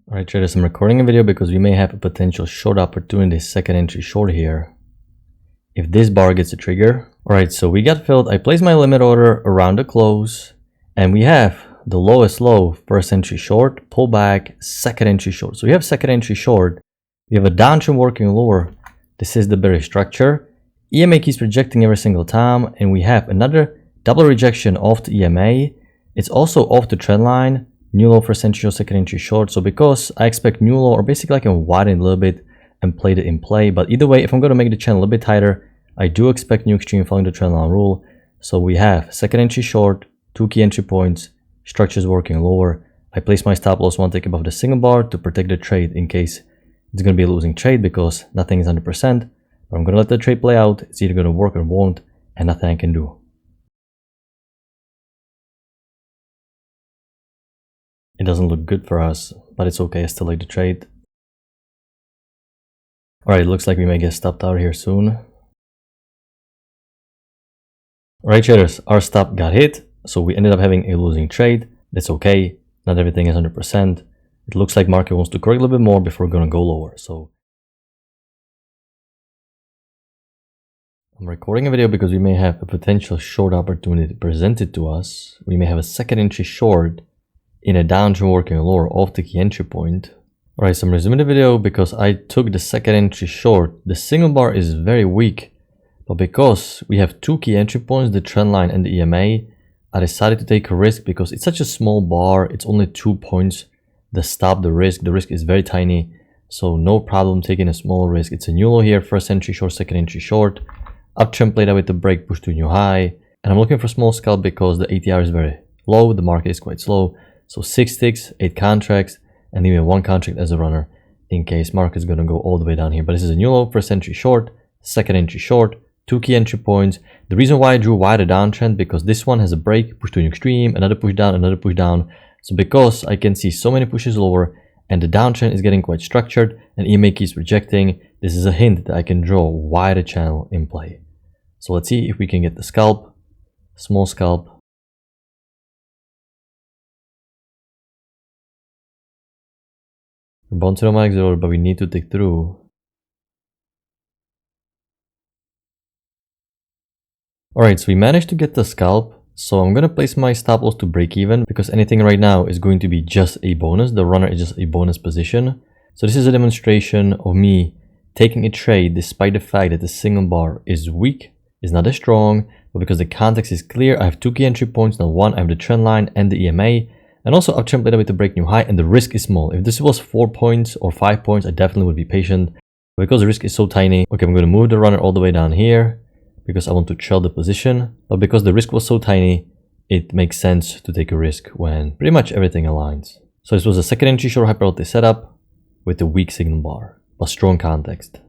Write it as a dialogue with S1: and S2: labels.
S1: Alright traders, I'm recording a video because we may have a potential short opportunity, second entry short here, if this bar gets a trigger. Alright, so we got filled. I placed my limit order around the close, and we have the lowest low, first entry short, pull back, second entry short. So we have second entry short, we have a downtrend working lower. This is the bearish structure. EMA keeps rejecting every single time, and we have another double rejection off the EMA. It's also off the trend line. New low, first entry short, second entry short. So because I expect new low, or basically I can widen a little bit and play it in play. But either way, if I'm going to make the channel a little bit tighter, I do expect new extreme following the trend line rule. So we have second entry short, two key entry points, structures working lower. I place my stop loss one tick above the single bar to protect the trade in case it's going to be a losing trade because nothing is 100%. But I'm going to let the trade play out. It's either going to work or won't, and nothing I can do. It doesn't look good for us, but it's okay. I still like the trade. Alright, it looks like we may get stopped out here soon. Alright traders, our stop got hit, so we ended up having a losing trade. That's okay. Not everything is 100%. It looks like market wants to correct a little bit more before we're going to go lower. So I'm recording a video because we may have a potential short opportunity presented to us. We may have a second entry short in a downtrend working lower off the key entry point. Alright, so I'm resuming the video because I took the second entry short. The single bar is very weak, but because we have two key entry points, the trend line and the EMA, I decided to take a risk because it's such a small bar. It's only 2 points. The risk is very tiny, so no problem taking a small risk. It's a new low here, first entry short, second entry short. Uptrend played out with the break, push to a new high, and I'm looking for small scalp because the ATR is very low, the market is quite slow. So 6 ticks, 8 contracts, and even 1 contract as a runner in case market is going to go all the way down here. But this is a new low, first entry short, second entry short, 2 key entry points. The reason why I drew wider downtrend because this one has a break, push to an extreme, another push down, another push down. So because I can see so many pushes lower and the downtrend is getting quite structured and EMA keeps rejecting, this is a hint that I can draw a wider channel in play. So let's see if we can get the scalp, small scalp. We're bouncing on my exit order, but we need to tick through. Alright, so we managed to get the scalp. So I'm going to place my stop loss to break even because anything right now is going to be just a bonus. The runner is just a bonus position. So this is a demonstration of me taking a trade despite the fact that the single bar is weak, is not as strong, but because the context is clear, I have 2 key entry points. Now one, I have the trend line and the EMA. And also uptrend played out with the break new high, and the risk is small. If this was 4 points or 5 points, I definitely would be patient. But because the risk is so tiny, okay, I'm going to move the runner all the way down here because I want to trail the position. But because the risk was so tiny, it makes sense to take a risk when pretty much everything aligns. So this was a second entry short hyper setup with a weak signal bar, but strong context.